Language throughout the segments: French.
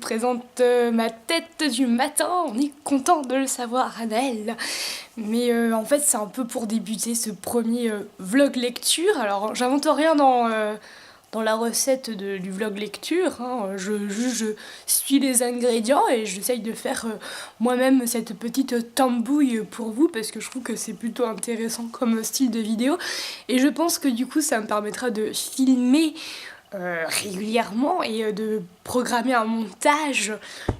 présente ma tête du matin. On est content de le savoir, Anaël. Mais en fait, c'est un peu pour débuter ce premier vlog lecture. Alors, j'invente rien dans la recette du vlog lecture. Hein. Je suis les ingrédients et j'essaye de faire moi-même cette petite tambouille pour vous parce que je trouve que c'est plutôt intéressant comme style de vidéo. Et je pense que du coup, ça me permettra de filmer régulièrement et de programmer un montage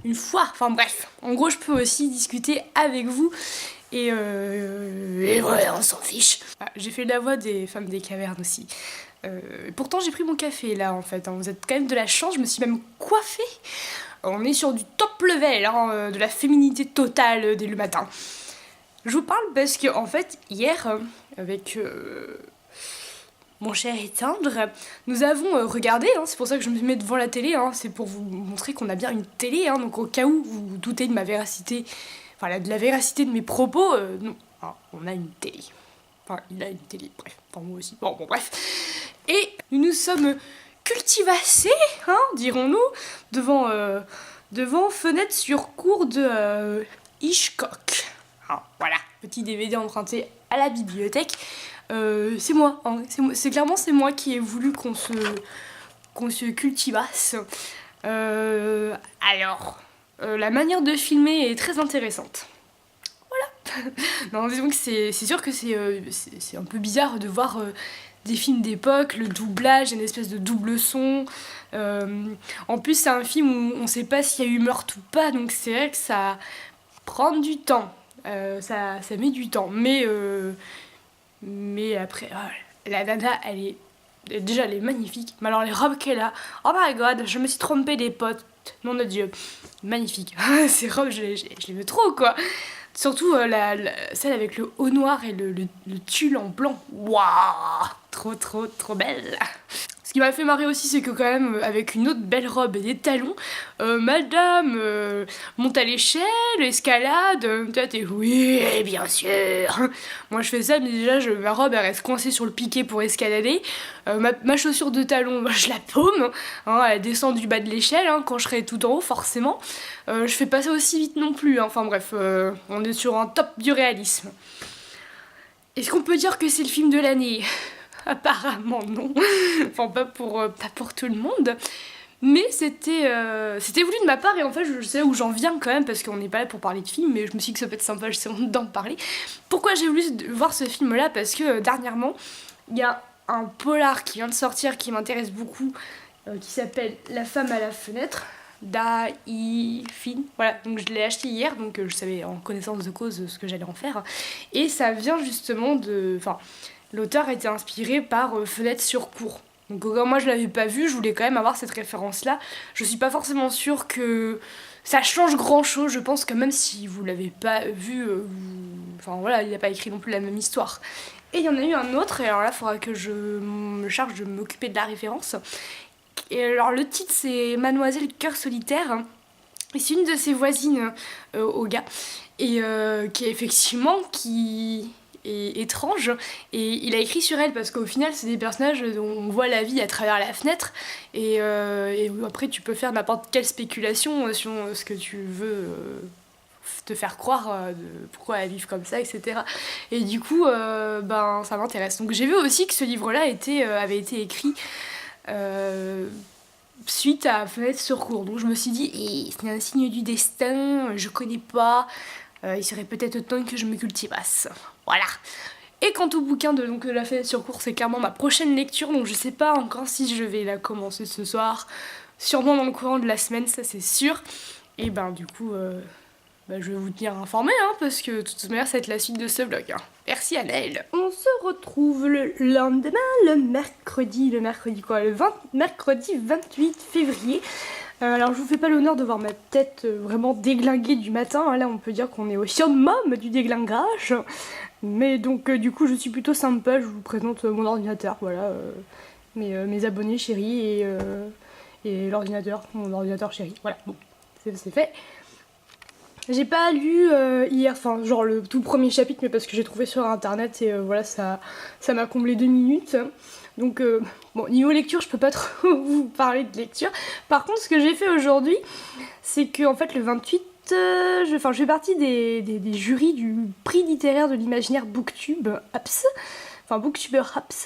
une fois. Enfin bref, en gros je peux aussi discuter avec vous et ouais, on s'en fiche. Ah, j'ai fait la voix des femmes des cavernes aussi. Pourtant j'ai pris mon café là en fait, hein. Vous êtes quand même de la chance, je me suis même coiffée. On est sur du top level, hein, de la féminité totale dès le matin. Je vous parle parce que en fait hier avec mon cher et tendre, nous avons regardé, hein, c'est pour ça que je me mets devant la télé, hein, c'est pour vous montrer qu'on a bien une télé, hein, donc au cas où vous doutez de ma véracité, enfin de la véracité de mes propos, non, hein, on a une télé. Enfin, il a une télé, bref, enfin moi aussi, bon bref. Et nous nous sommes cultivassés, hein, dirons-nous, devant Fenêtre sur cour de Hitchcock. Hein, voilà, petit DVD emprunté à la bibliothèque. C'est moi, hein, c'est clairement c'est moi qui ai voulu qu'on se cultivasse. Alors, la manière de filmer est très intéressante. Voilà. Non, disons que c'est sûr que c'est un peu bizarre de voir des films d'époque, le doublage, une espèce de double son. En plus, c'est un film où on sait pas s'il y a eu meurtre ou pas, donc c'est vrai que ça prend du temps. Ça met du temps, mais après, oh, la nana, déjà, elle est magnifique. Mais alors, les robes qu'elle a, oh my god, je me suis trompée des potes. Nom de Dieu, magnifique. Ces robes, je les veux trop, quoi. Surtout celle avec le haut noir et le tulle en blanc. Waouh, trop belle. Ce qui m'a fait marrer aussi, c'est que quand même, avec une autre belle robe et des talons, madame monte à l'échelle, escalade, toi t'es oui, bien sûr. Moi je fais ça, mais déjà ma robe elle reste coincée sur le piquet pour escalader. Ma chaussure de talon, je la paume, hein, elle descend du bas de l'échelle, hein, quand je serai tout en haut forcément. Je fais pas ça aussi vite non plus, hein. Enfin bref, on est sur un top du réalisme. Est-ce qu'on peut dire que c'est le film de l'année ? Apparemment non, enfin pas pour tout le monde, mais c'était voulu de ma part et en fait je sais où j'en viens quand même parce qu'on n'est pas là pour parler de film, mais je me suis dit que ça peut être sympa justement d'en parler. Pourquoi j'ai voulu voir ce film là? Parce que dernièrement il y a un polar qui vient de sortir qui m'intéresse beaucoup, qui s'appelle La femme à la fenêtre, d'Ai Fin. Voilà, donc je l'ai acheté hier, donc je savais en connaissance de cause ce que j'allais en faire, et ça vient justement de... Enfin, l'auteur a été inspiré par Fenêtre sur cour. Donc comme moi je l'avais pas vu, je voulais quand même avoir cette référence-là. Je suis pas forcément sûre que ça change grand-chose. Je pense que même si vous l'avez pas vu, enfin voilà, il n'a pas écrit non plus la même histoire. Et il y en a eu un autre, et alors là, il faudra que je me charge de m'occuper de la référence. Et alors le titre, c'est Mademoiselle Cœur Solitaire. Et c'est une de ses voisines au gars, et qui est effectivement étrange, et il a écrit sur elle parce qu'au final c'est des personnages dont on voit la vie à travers la fenêtre, et après tu peux faire n'importe quelle spéculation sur ce que tu veux te faire croire de pourquoi elles vivent comme ça, etc. Et du coup ben ça m'intéresse. Donc j'ai vu aussi que ce livre là avait été écrit suite à Fenêtre sur cour, donc je me suis dit c'est un signe du destin, je connais pas, il serait peut-être temps que je me cultivasse. Voilà. Et quant au bouquin de La Fenêtre sur cour, c'est clairement ma prochaine lecture, donc je sais pas encore si je vais la commencer ce soir, sûrement dans le courant de la semaine, ça c'est sûr. Et ben du coup, je vais vous tenir informé, hein, parce que de toute manière ça va être la suite de ce vlog. Hein. Merci Anaël. On se retrouve le lendemain, le mercredi quoi, mercredi 28 février. Alors je vous fais pas l'honneur de voir ma tête vraiment déglinguée du matin, là on peut dire qu'on est au summum du déglingage. Mais donc du coup je suis plutôt sympa, je vous présente mon ordinateur, voilà, mes abonnés chéris et l'ordinateur, mon ordinateur chéri, voilà, bon, c'est fait. J'ai pas lu hier, enfin genre le tout premier chapitre, mais parce que j'ai trouvé sur internet et voilà, ça m'a comblé 2 minutes. Donc bon, niveau lecture, je peux pas trop vous parler de lecture. Par contre, ce que j'ai fait aujourd'hui, c'est que en fait le 28, je fais partie des jurys du prix littéraire de l'imaginaire Booktube Apps. Enfin, Booktuber Apps,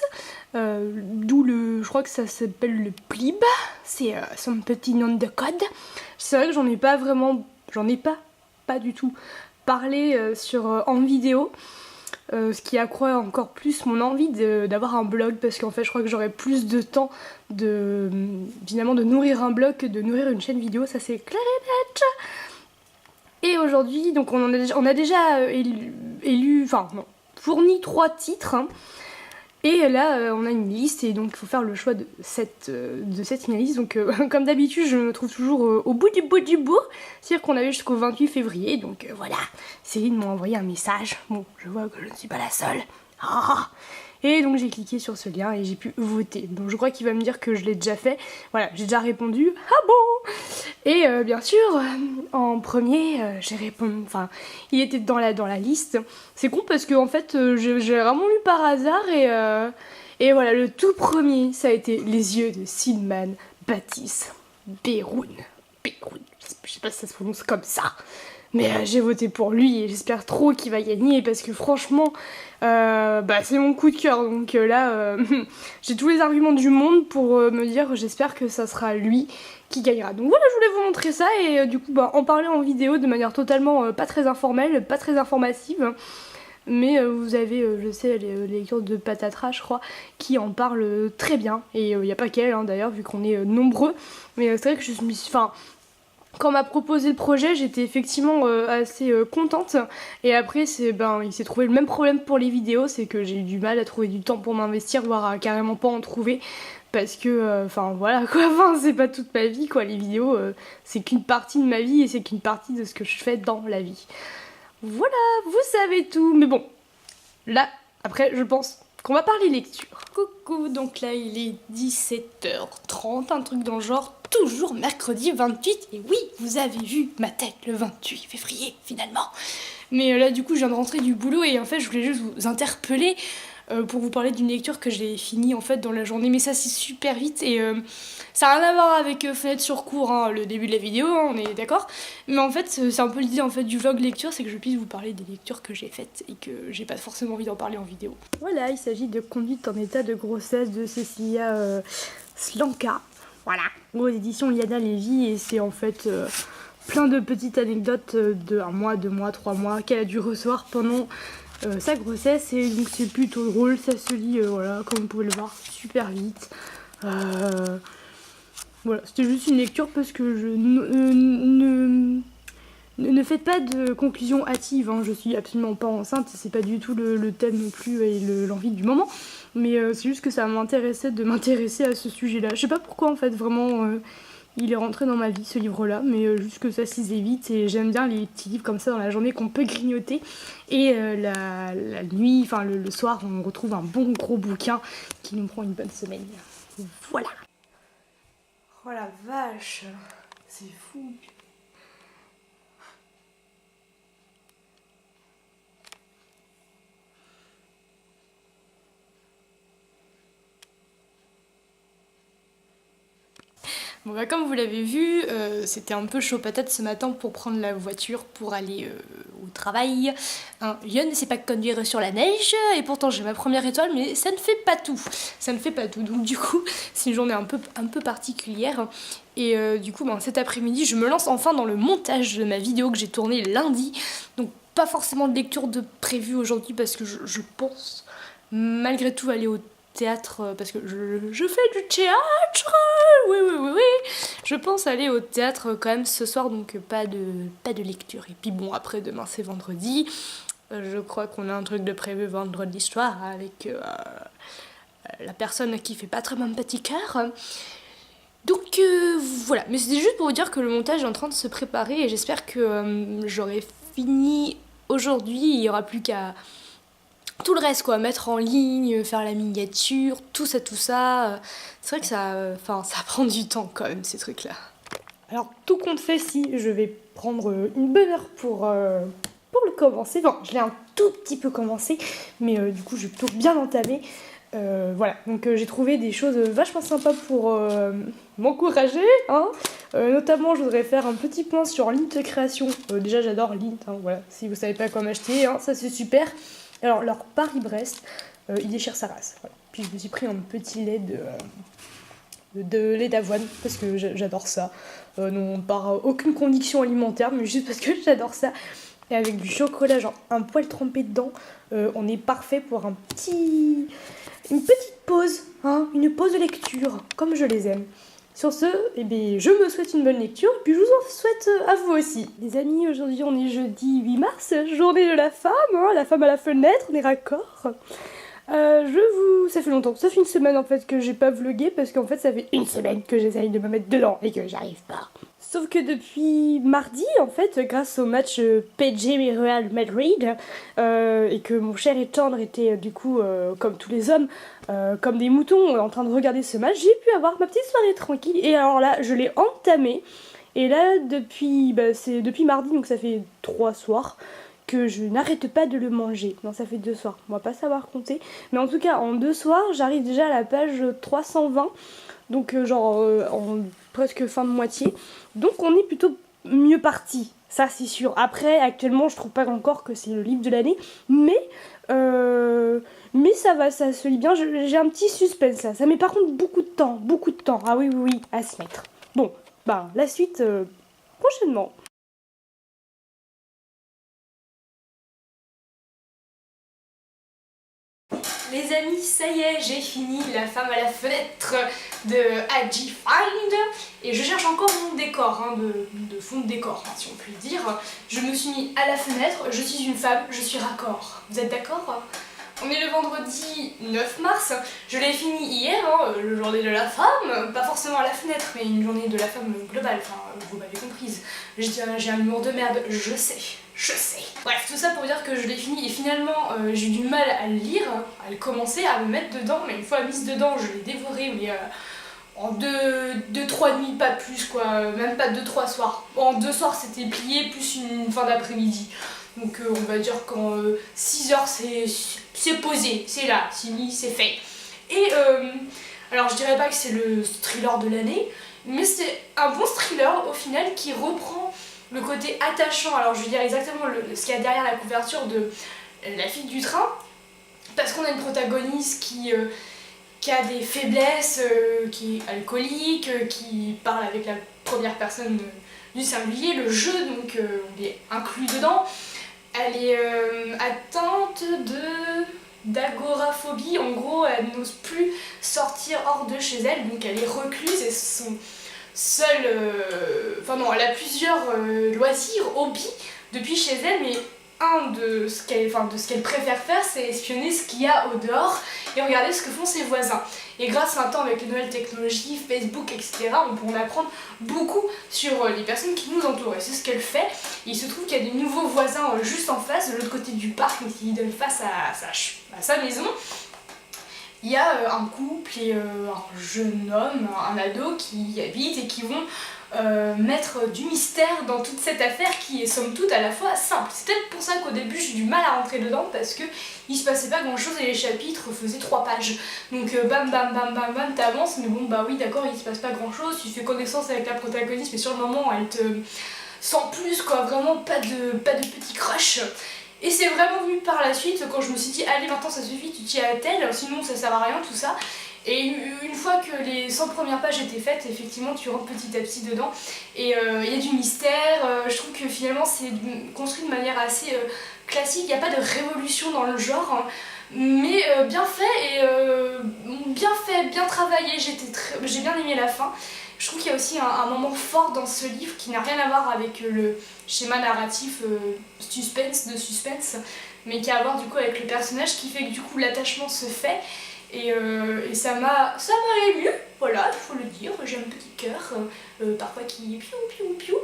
d'où je crois que ça s'appelle le PLIB, c'est son petit nom de code. C'est vrai que j'en ai pas du tout parlé en vidéo, ce qui accroît encore plus mon envie d'avoir un blog, parce qu'en fait je crois que j'aurai plus de temps finalement de nourrir un blog que de nourrir une chaîne vidéo, ça c'est clair et net. Et aujourd'hui, donc on a déjà fourni 3 titres, hein. Et là, on a une liste et donc il faut faire le choix de cette finaliste. Donc comme d'habitude, je me trouve toujours au bout du bout. C'est-à-dire qu'on avait jusqu'au 28 février. Donc voilà, Céline m'a envoyé un message. Bon, je vois que je ne suis pas la seule. Ah. Et donc j'ai cliqué sur ce lien et j'ai pu voter. Donc je crois qu'il va me dire que je l'ai déjà fait. Voilà, j'ai déjà répondu. Ah bon. Et bien sûr, en premier, j'ai répondu. Enfin, il était dans la liste. C'est con parce que en fait, j'ai vraiment lu par hasard et voilà, le tout premier, ça a été Les yeux de Silman Baptiste Beyroun. Je sais pas si ça se prononce comme ça. Mais j'ai voté pour lui et j'espère trop qu'il va gagner parce que franchement, c'est mon coup de cœur. Donc là, j'ai tous les arguments du monde pour me dire j'espère que ça sera lui qui gagnera. Donc voilà, je voulais vous montrer ça et du coup en parler en vidéo de manière totalement pas très informelle, pas très informative. Mais vous avez, je sais, les lectures de Patatras, je crois, qui en parlent très bien. Et il n'y a pas qu'elle, hein, d'ailleurs, vu qu'on est nombreux. Mais c'est vrai que je me suis... Enfin, quand on m'a proposé le projet, j'étais effectivement assez contente. Et après, il s'est trouvé le même problème pour les vidéos, c'est que j'ai eu du mal à trouver du temps pour m'investir, voire à carrément pas en trouver. Parce que, voilà quoi, c'est pas toute ma vie quoi, les vidéos, c'est qu'une partie de ma vie et c'est qu'une partie de ce que je fais dans la vie. Voilà, vous savez tout. Mais bon, là, après, je pense qu'on va parler lecture. Coucou, donc là, il est 17h30, un truc dans le genre, toujours mercredi 28. Et oui, vous avez vu ma tête le 28 février, finalement. Mais là, du coup, je viens de rentrer du boulot et en fait, je voulais juste vous interpeller pour vous parler d'une lecture que j'ai finie en fait dans la journée. Mais ça, c'est super vite et ça n'a rien à voir avec fenêtre sur cours, hein, le début de la vidéo, hein, on est d'accord. Mais en fait, c'est un peu l'idée en fait, du vlog lecture, c'est que je puisse vous parler des lectures que j'ai faites et que j'ai pas forcément envie d'en parler en vidéo. Voilà, il s'agit de Conduite en état de grossesse de Cecilia Slanka. Voilà, aux éditions Liana Lévy et c'est en fait plein de petites anecdotes de 1 mois, 2 mois, 3 mois qu'elle a dû recevoir pendant sa grossesse et donc c'est plutôt drôle, ça se lit voilà, comme vous pouvez le voir super vite. Voilà, c'était juste une lecture parce que je ne faites pas de conclusion hâtive, hein. Je suis absolument pas enceinte, c'est pas du tout le thème non plus et l'envie du moment, mais c'est juste que ça m'intéressait de m'intéresser à ce sujet-là. Je sais pas pourquoi en fait, vraiment, il est rentré dans ma vie ce livre-là, mais juste que ça se lisait vite et j'aime bien les petits livres comme ça dans la journée qu'on peut grignoter et la nuit, enfin le soir, on retrouve un bon gros bouquin qui nous prend une bonne semaine. Voilà. Oh la vache, c'est fou. Bon bah comme vous l'avez vu, c'était un peu chaud patate ce matin pour prendre la voiture pour aller au travail. Hein, je ne sais pas conduire sur la neige et pourtant j'ai ma première étoile mais ça ne fait pas tout. Ça ne fait pas tout, donc du coup c'est une journée un peu particulière. Et du coup cet après-midi je me lance enfin dans le montage de ma vidéo que j'ai tournée lundi. Donc pas forcément de lecture de prévue aujourd'hui parce que je pense malgré tout aller au théâtre parce que je fais du théâtre, oui. Je pense aller au théâtre quand même ce soir, donc pas de lecture. Et puis bon, après demain c'est vendredi, je crois qu'on a un truc de prévu vendredi soir avec la personne qui fait pas très mon petit cœur. Donc voilà, mais c'était juste pour vous dire que le montage est en train de se préparer et j'espère que j'aurai fini aujourd'hui, il n'y aura plus qu'à tout le reste quoi, mettre en ligne, faire la miniature, tout ça. C'est vrai que ça prend du temps quand même ces trucs là. Alors tout compte fait, si je vais prendre une bonne heure pour le commencer. Bon, je l'ai un tout petit peu commencé, mais du coup je vais plutôt bien entamer. Voilà, donc j'ai trouvé des choses vachement sympas pour m'encourager, hein. Notamment, je voudrais faire un petit point sur Lint Création. Déjà, j'adore Lint, hein, voilà. Si vous savez pas comment acheter, hein, ça c'est super. Alors, leur Paris-Brest, il déchire sa race. Voilà. Puis je me suis pris un petit lait de lait d'avoine parce que j'adore ça. Non, par aucune conviction alimentaire, mais juste parce que j'adore ça. Et avec du chocolat, genre un poil trempé dedans, on est parfait pour une petite pause, hein, une pause de lecture, comme je les aime. Sur ce, eh bien, je me souhaite une bonne lecture, et puis je vous en souhaite à vous aussi. Les amis, aujourd'hui on est jeudi 8 mars, journée de la femme, hein, la femme à la fenêtre, on est raccord. Ça fait longtemps, ça fait une semaine en fait que j'ai pas vlogué, parce qu'en fait ça fait une semaine que j'essaye de me mettre dedans et que j'arrive pas. Sauf que depuis mardi, en fait, grâce au match PSG et Real Madrid, et que mon cher et tendre était du coup, comme tous les hommes, comme des moutons en train de regarder ce match, j'ai pu avoir ma petite soirée tranquille. Et alors là, je l'ai entamée. Et là, c'est depuis mardi, donc ça fait 3 soirs, que je n'arrête pas de le manger. Non, ça fait 2 soirs, on va pas savoir compter. Mais en tout cas, en 2 soirs, j'arrive déjà à la page 320. Donc en presque fin de moitié. Donc on est plutôt mieux parti, ça c'est sûr. Après, actuellement, je trouve pas encore que c'est le livre de l'année, mais ça va, ça se lit bien. J'ai un petit suspense là. Ça met par contre beaucoup de temps. Ah oui, à se mettre. Bon, la suite prochainement. Les amis, ça y est, j'ai fini La femme à la fenêtre de Haji Find. Et je cherche encore mon décor, hein, de fond de décor, hein, si on peut le dire. Je me suis mis à la fenêtre, je suis une femme, je suis raccord. Vous êtes d'accord ? On est le vendredi 9 mars, je l'ai fini hier, hein, le journée de la femme, pas forcément à la fenêtre, mais une journée de la femme globale, enfin, vous m'avez comprise. J'ai un humour de merde, je sais. Bref, tout ça pour dire que je l'ai fini et finalement j'ai eu du mal à le lire, à le commencer, à me mettre dedans, mais une fois mise dedans, je l'ai dévoré, mais en 2-3 nuits, pas plus quoi, même pas 2-3 soirs. En 2 soirs c'était plié, plus une fin d'après-midi. Donc on va dire qu'en 6 heures c'est posé, c'est là, c'est mis, c'est fait. Et alors je dirais pas que c'est le thriller de l'année, mais c'est un bon thriller au final qui reprend le côté attachant. Alors je vais dire exactement ce qu'il y a derrière la couverture de La fille du train, parce qu'on a une protagoniste qui a des faiblesses, qui est alcoolique, qui parle avec la première personne du singulier, le jeu, donc on est inclus dedans. Elle est atteinte d'agoraphobie, en gros elle n'ose plus sortir hors de chez elle, donc elle est recluse et son seul... elle a plusieurs loisirs, hobbies depuis chez elle, mais de ce qu'elle préfère faire, c'est espionner ce qu'il y a au dehors et regarder ce que font ses voisins. Et grâce maintenant avec les nouvelles technologies, Facebook, etc., on peut en apprendre beaucoup sur les personnes qui nous entourent. Et c'est ce qu'elle fait. Et il se trouve qu'il y a des nouveaux voisins juste en face, de l'autre côté du parc, qui donne face à sa maison. Il y a un couple et un jeune homme, un ado qui y habitent et qui vont mettre du mystère dans toute cette affaire qui est somme toute à la fois simple. C'est peut-être pour ça qu'au début j'ai eu du mal à rentrer dedans, parce que il se passait pas grand chose et les chapitres faisaient 3 pages. Donc bam t'avances, mais bon oui d'accord, il se passe pas grand chose, tu fais connaissance avec la protagoniste, mais sur le moment elle te sent plus quoi, vraiment pas de petit crush. Et c'est vraiment venu par la suite quand je me suis dit allez maintenant ça suffit, tu t'y attelles, sinon ça sert à rien tout ça. Et une fois que les 100 premières pages étaient faites, effectivement tu rentres petit à petit dedans et il y a du mystère. Je trouve que finalement c'est construit de manière assez classique, il n'y a pas de révolution dans le genre, hein, mais bien fait et bien travaillé, j'ai bien aimé la fin. Je trouve qu'il y a aussi un moment fort dans ce livre qui n'a rien à voir avec le schéma narratif suspense, mais qui a à voir du coup avec le personnage, qui fait que du coup l'attachement se fait. Et ça m'a ému, voilà, il faut le dire, j'ai un petit cœur, parfois qui piou.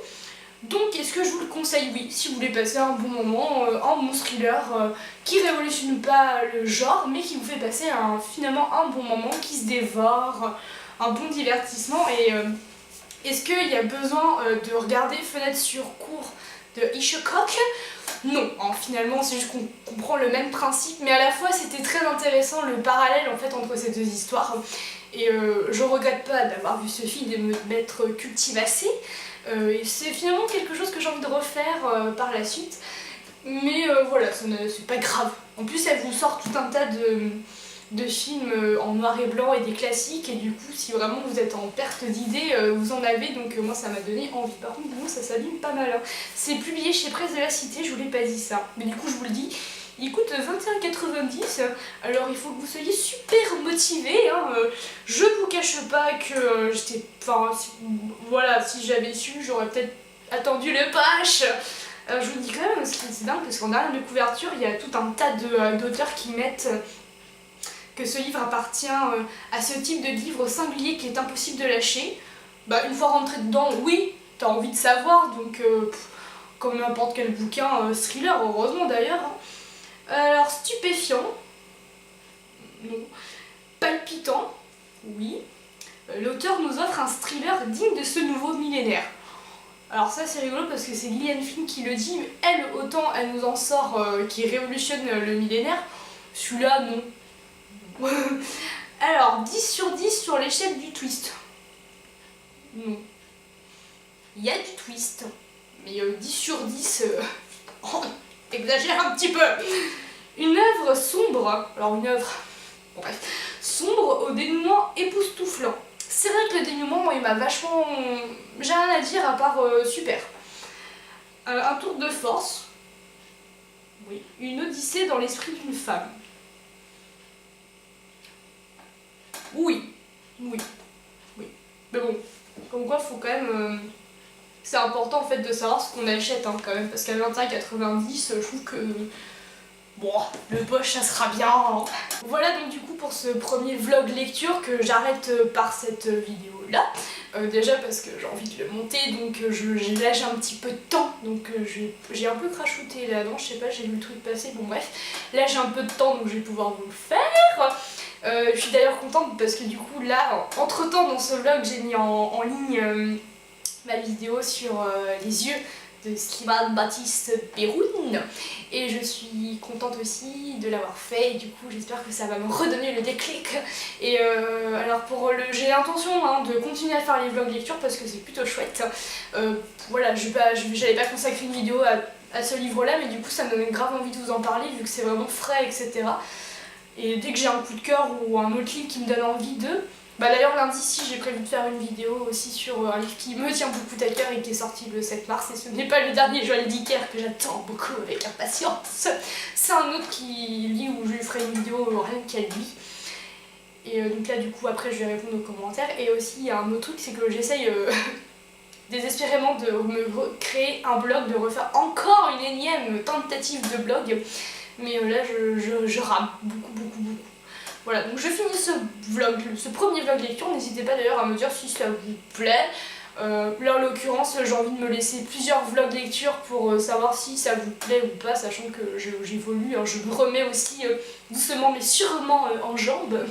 Donc est-ce que je vous le conseille? Oui, si vous voulez passer un bon moment, un bon thriller qui révolutionne pas le genre, mais qui vous fait passer finalement un bon moment, qui se dévore, un bon divertissement. Et Est-ce qu'il y a besoin de regarder Fenêtre sur cour de Hitchcock? Non, hein, finalement c'est juste qu'on comprend le même principe, mais à la fois c'était très intéressant le parallèle en fait entre ces deux histoires. Et je regrette pas d'avoir vu ce film et me m'être cultivassée. Et c'est finalement quelque chose que j'ai envie de refaire par la suite. Mais voilà, c'est pas grave. En plus elle vous sort tout un tas de films en noir et blanc et des classiques, et du coup si vraiment vous êtes en perte d'idées, vous en avez, donc moi ça m'a donné envie. Par contre bon, ça s'abîme pas mal, hein. C'est publié chez Presse de la Cité, je vous l'ai pas dit ça, mais du coup je vous le dis, il coûte 21,90 €, alors il faut que vous soyez super motivés, hein. Je vous cache pas que j'étais, enfin voilà, si j'avais su j'aurais peut-être attendu le patch. Je vous le dis quand même, c'est dingue parce qu'en arrière de couverture il y a tout un tas d'auteurs qui mettent que ce livre appartient à ce type de livre singulier qui est impossible de lâcher. Bah, une fois rentré dedans, oui, t'as envie de savoir, donc comme n'importe quel bouquin, thriller, heureusement d'ailleurs. Hein. Alors, stupéfiant, non. Palpitant, oui. L'auteur nous offre un thriller digne de ce nouveau millénaire. Alors ça c'est rigolo parce que c'est Gillian Flynn qui le dit, mais elle, autant elle nous en sort qui révolutionne le millénaire, celui-là non. Alors, 10 sur 10 sur l'échelle du twist. Non. Il y a du twist, mais 10 sur 10, t'exagères un petit peu. Une œuvre sombre, alors une œuvre, bref, sombre au dénouement époustouflant. C'est vrai que le dénouement, moi, il m'a vachement... J'ai rien à dire à part super. Un tour de force. Oui. Une odyssée dans l'esprit d'une femme. Oui, oui, oui. Mais bon, comme quoi, faut quand même... c'est important en fait de savoir ce qu'on achète hein, quand même, parce qu'à 21,90 je trouve que... Bon, le poche ça sera bien. Hein. Voilà donc du coup pour ce premier vlog lecture que j'arrête par cette vidéo là. Déjà parce que j'ai envie de le monter, donc là j'ai un petit peu de temps, donc j'ai un peu crachouté là, non je sais pas, j'ai vu le truc passer, bon bref. Là j'ai un peu de temps donc je vais pouvoir vous le faire. Je suis d'ailleurs contente parce que du coup là, entre temps dans ce vlog j'ai mis en ligne ma vidéo sur les yeux de Slimane Baptiste Péroun, et je suis contente aussi de l'avoir fait, et du coup j'espère que ça va me redonner le déclic. Et alors j'ai l'intention hein, de continuer à faire les vlogs lecture parce que c'est plutôt chouette. Voilà, j'allais pas consacrer une vidéo à ce livre là, mais du coup ça me donne grave envie de vous en parler vu que c'est vraiment frais, etc. Et dès que j'ai un coup de cœur ou un autre livre qui me donne envie de... Bah d'ailleurs lundi ci j'ai prévu de faire une vidéo aussi sur un livre qui me tient beaucoup à cœur et qui est sorti le 7 mars, et ce n'est pas le dernier Joël Dicker que j'attends beaucoup avec impatience. C'est un autre qui lit où je lui ferai une vidéo rien qu'à lui. Et donc là du coup après je vais répondre aux commentaires. Et aussi il y a un autre truc, c'est que j'essaye désespérément de me créer un blog, de refaire encore une énième tentative de blog. Mais là je rame beaucoup. Voilà, donc je finis ce premier vlog lecture. N'hésitez pas d'ailleurs à me dire si ça vous plaît. Là en l'occurrence j'ai envie de me laisser plusieurs vlogs lecture pour savoir si ça vous plaît ou pas, sachant que j'évolue, hein, je me remets aussi doucement mais sûrement en jambes.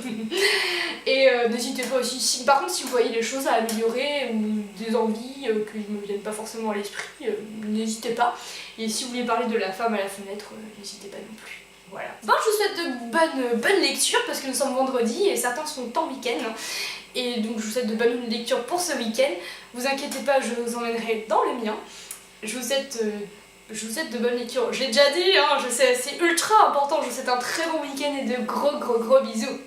Et n'hésitez pas aussi, par contre si vous voyez des choses à améliorer ou des envies qui ne me viennent pas forcément à l'esprit, n'hésitez pas. Et si vous voulez parler de La femme à la fenêtre, n'hésitez pas non plus. Voilà. Bon, je vous souhaite de bonnes lectures parce que nous sommes vendredi et certains sont en week-end. Et donc je vous souhaite de bonnes lectures pour ce week-end. Vous inquiétez pas, je vous emmènerai dans le mien. Je vous souhaite de bonnes lectures. Je l'ai déjà dit, hein, je sais, c'est ultra important. Je vous souhaite un très bon week-end et de gros bisous.